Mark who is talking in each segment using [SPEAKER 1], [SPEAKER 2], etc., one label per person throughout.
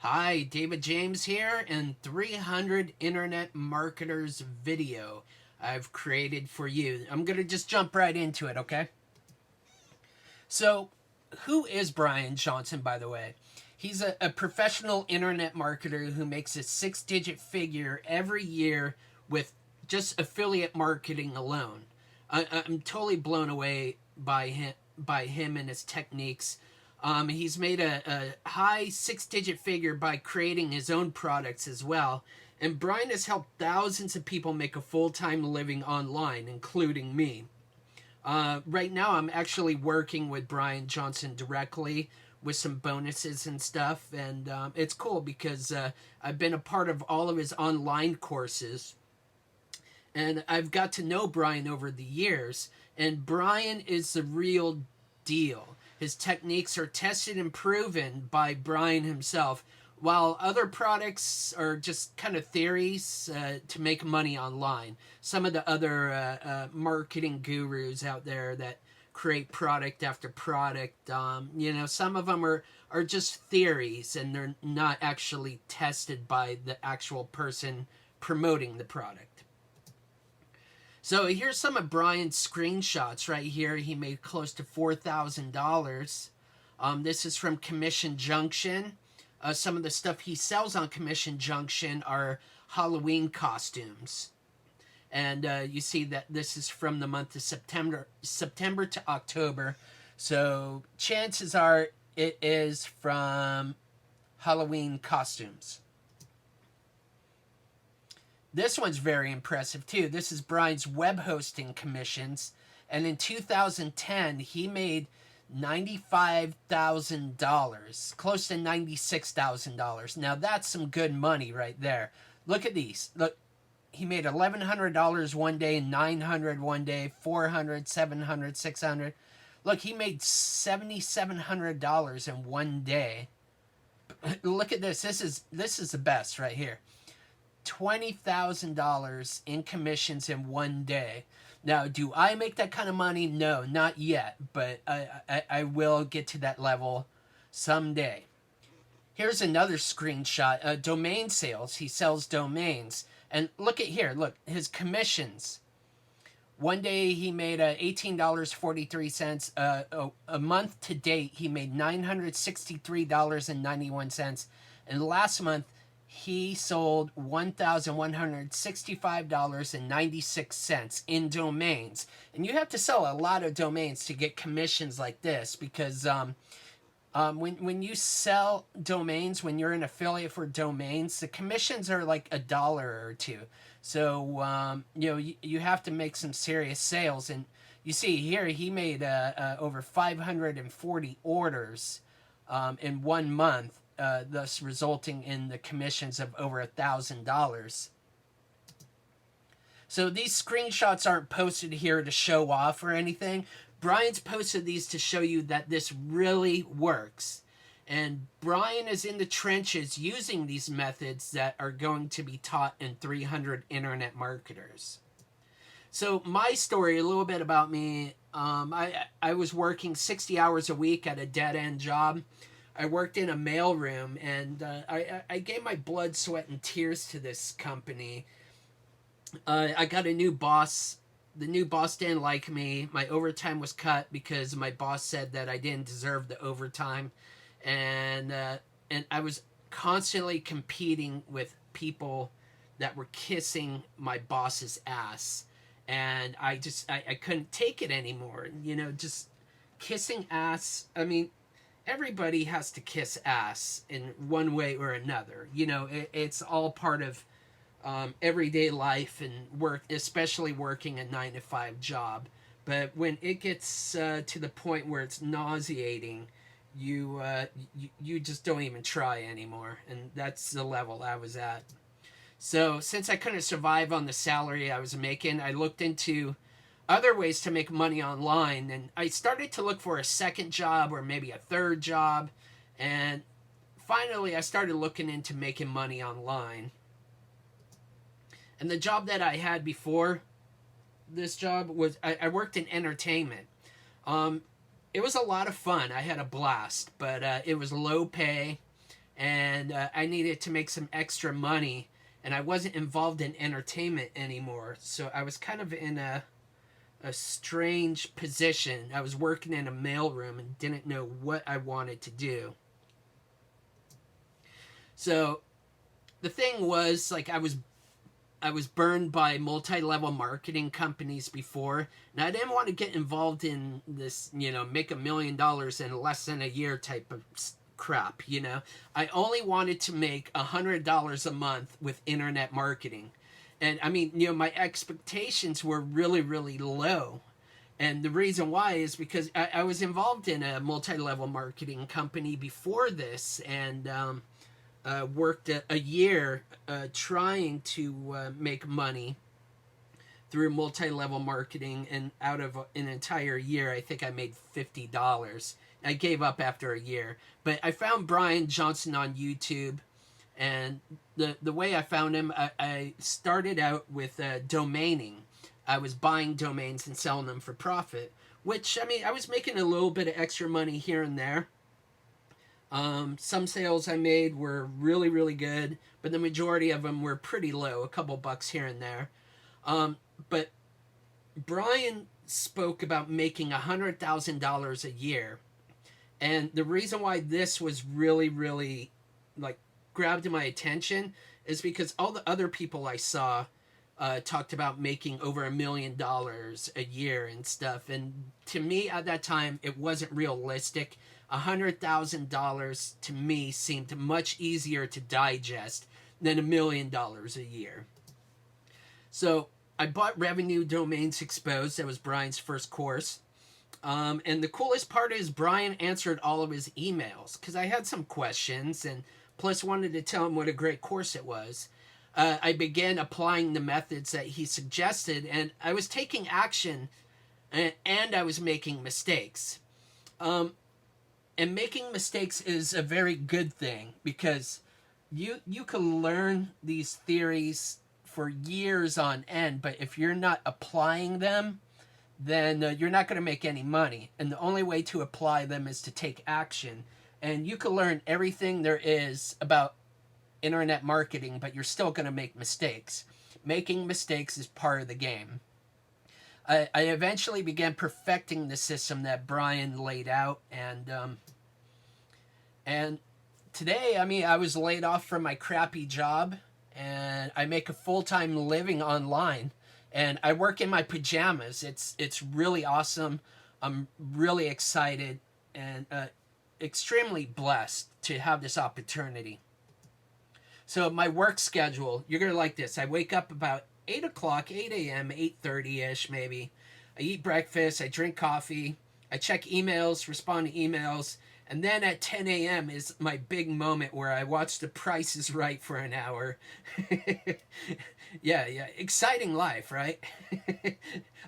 [SPEAKER 1] Hi, David James here, and 300 Internet Marketers video I've created for you. I'm going to just jump right into it, okay? So, who is Brian Johnson, by the way? He's a professional internet marketer who makes a six-digit figure every year with just affiliate marketing alone. I'm totally blown away by him and his techniques. He's made a high six-digit figure by creating his own products as well. And Brian has helped thousands of people make a full-time living online, including me. Right now, I'm actually working with Brian Johnson directly with some bonuses and stuff, and it's cool because I've been a part of all of his online courses, and I've got to know Brian over the years. And Brian is the real deal. His techniques are tested and proven by Brian himself, while other products are just kind of theories to make money online. Some of the other marketing gurus out there that create product after product, some of them are just theories and they're not actually tested by the actual person promoting the product. So here's some of Brian's screenshots right here. He made close to $4,000. This is from Commission Junction. Some of the stuff he sells on Commission Junction are Halloween costumes. And you see that this is from the month of September to October. So chances are it is from Halloween costumes. This one's very impressive too. This is Brian's web hosting commissions. And in 2010, he made $95,000, close to $96,000. Now that's some good money right there. Look at these. Look, he made $1,100 one day, $900 one day, $400, $700, $600. Look, he made $7,700 in one day. Look at this. This is the best right here. $20,000 in commissions in one day. Now, do I make that kind of money? No, not yet, but I will get to that level someday. Here's another screenshot. Domain sales. He sells domains. And look at here. Look, his commissions. One day he made $18.43. A month to date, he made $963.91. And last month, he sold $1,165.96 in domains. And you have to sell a lot of domains to get commissions like this because when you sell domains, when you're an affiliate for domains, the commissions are like $1 or $2. So, you have to make some serious sales. And you see here, he made over 540 orders in 1 month. Thus resulting in the commissions of over $1,000. So these screenshots aren't posted here to show off or anything. Brian's posted these to show you that this really works. And Brian is in the trenches using these methods that are going to be taught in 300 Internet Marketers. So my story, a little bit about me. I was working 60 hours a week at a dead-end job. I worked in a mailroom, and I gave my blood, sweat, and tears to this company. I got a new boss. The new boss didn't like me. My overtime was cut because my boss said that I didn't deserve the overtime, and I was constantly competing with people that were kissing my boss's ass, and I couldn't take it anymore. Just kissing ass. I mean, everybody has to kiss ass in one way or another. It's all part of everyday life and work, especially working a 9-to-5 job. But when it gets to the point where it's nauseating, you just don't even try anymore. And that's the level I was at. So since I couldn't survive on the salary I was making, I looked into other ways to make money online, and I started to look for a second job or maybe a third job, and finally I started looking into making money online. And the job that I had before this job was I worked in entertainment. It was a lot of fun. I had a blast, but it was low pay, and I needed to make some extra money, and I wasn't involved in entertainment anymore. So I was kind of in a strange position. I was working in a mailroom and didn't know what I wanted to do. So the thing was, like, I was burned by multi-level marketing companies before, and I didn't want to get involved in this, make $1 million in less than a year type of crap. I only wanted to make $100 a month with internet marketing. And I mean, my expectations were really, really low. And the reason why is because I was involved in a multi-level marketing company before this, and worked a year trying to make money through multi-level marketing, and out of an entire year, I think I made $50. I gave up after a year, but I found Brian Johnson on YouTube, and the way I found him, I started out with domaining. I was buying domains and selling them for profit, which, I mean, I was making a little bit of extra money here and there. Some sales I made were really, really good, but the majority of them were pretty low, a couple bucks here and there. But Brian spoke about making $100,000 a year. And the reason why this was really, really, like, grabbed my attention is because all the other people I saw talked about making over $1 million a year and stuff. And to me at that time, it wasn't realistic. $100,000 to me seemed much easier to digest than $1 million a year. So I bought Revenue Domains Exposed. That was Brian's first course. And the coolest part is Brian answered all of his emails because I had some questions, and plus wanted to tell him what a great course it was. I began applying the methods that he suggested, and I was taking action, and I was making mistakes. And making mistakes is a very good thing, because you can learn these theories for years on end, but if you're not applying them, then you're not going to make any money. And the only way to apply them is to take action. And you can learn everything there is about internet marketing, but you're still going to make mistakes. Making mistakes is part of the game. I eventually began perfecting the system that Brian laid out, and today, I mean, I was laid off from my crappy job, and I make a full-time living online, and I work in my pajamas. It's really awesome. I'm really excited and extremely blessed to have this opportunity. So my work schedule, you're going to like this. I wake up about 8 o'clock, 8 a.m., 8:30-ish maybe. I eat breakfast, I drink coffee, I check emails, respond to emails, and then at 10 a.m. is my big moment where I watch The Price is Right for an hour. Yeah, exciting life, right?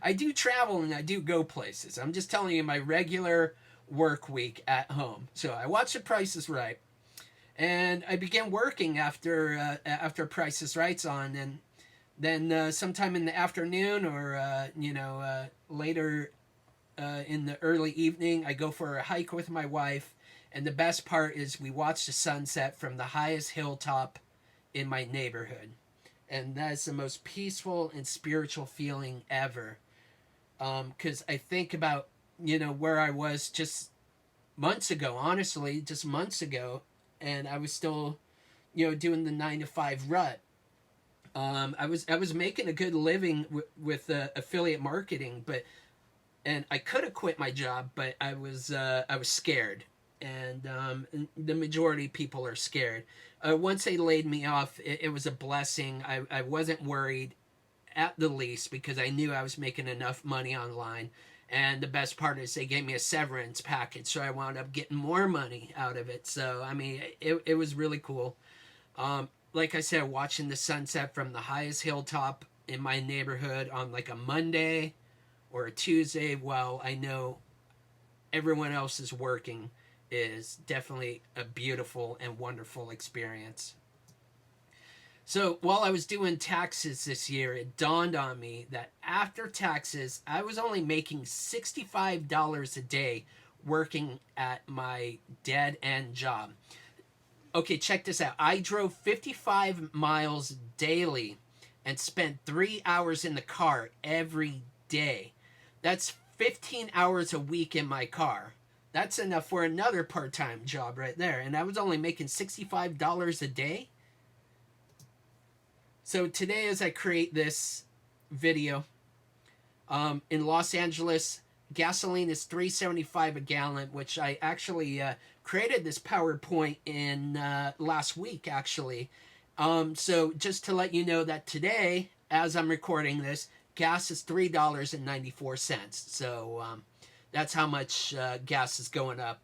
[SPEAKER 1] I do travel and I do go places. I'm just telling you my regular work week at home. So I watch The Price is Right, and I began working after Price is Right's on, and then sometime in the afternoon, or later in the early evening, I go for a hike with my wife, and the best part is we watch the sunset from the highest hilltop in my neighborhood, and that is the most peaceful and spiritual feeling ever. Because I think about where I was just months ago, honestly, just months ago, and I was still doing the 9 to 5 rut. I was making a good living with affiliate marketing, and I could have quit my job, but I was scared, and the majority of people are scared. Once they laid me off, it was a blessing. I wasn't worried at the least, because I knew I was making enough money online, and the best part is they gave me a severance package, so I wound up getting more money out of it. So I mean, it was really cool. Like I said, watching the sunset from the highest hilltop in my neighborhood on like a Monday or a Tuesday while I know everyone else is working is definitely a beautiful and wonderful experience. So while I was doing taxes this year, it dawned on me that after taxes, I was only making $65 a day working at my dead end job. Okay, check this out. I drove 55 miles daily and spent 3 hours in the car every day. That's 15 hours a week in my car. That's enough for another part time job right there. And I was only making $65 a day. So today, as I create this video, in Los Angeles, gasoline is $3.75 a gallon, which I actually created this PowerPoint in last week, actually. So just to let you know that today, as I'm recording this, gas is $3.94. So that's how much gas is going up.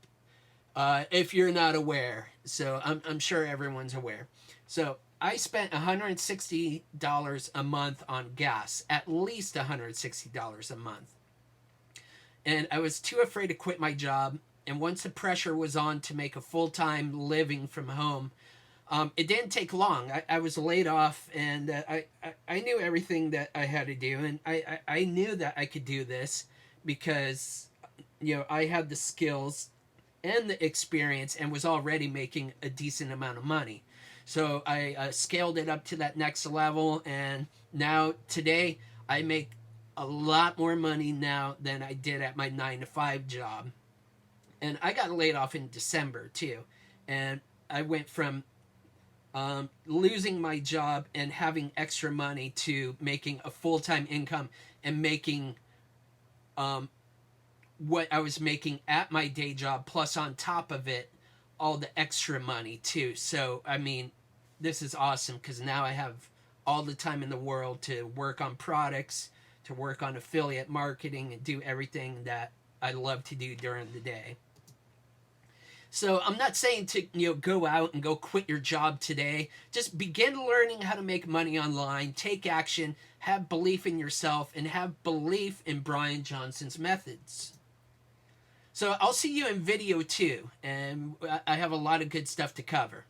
[SPEAKER 1] If you're not aware, so I'm sure everyone's aware. So I spent $160 a month on gas, at least $160 a month. And I was too afraid to quit my job. And once the pressure was on to make a full-time living from home, it didn't take long. I was laid off, and I knew everything that I had to do. And I knew that I could do this because, I had the skills and the experience and was already making a decent amount of money. So I scaled it up to that next level, and now today I make a lot more money now than I did at my 9 to 5 job. And I got laid off in December too, and I went from losing my job and having extra money to making a full-time income and making what I was making at my day job, plus on top of it, all the extra money too. So, I mean, this is awesome because now I have all the time in the world to work on products, to work on affiliate marketing, and do everything that I love to do during the day. So I'm not saying to go out and go quit your job today. Just begin learning how to make money online, take action, have belief in yourself, and have belief in Brian Johnson's methods. So I'll see you in video 2, and I have a lot of good stuff to cover.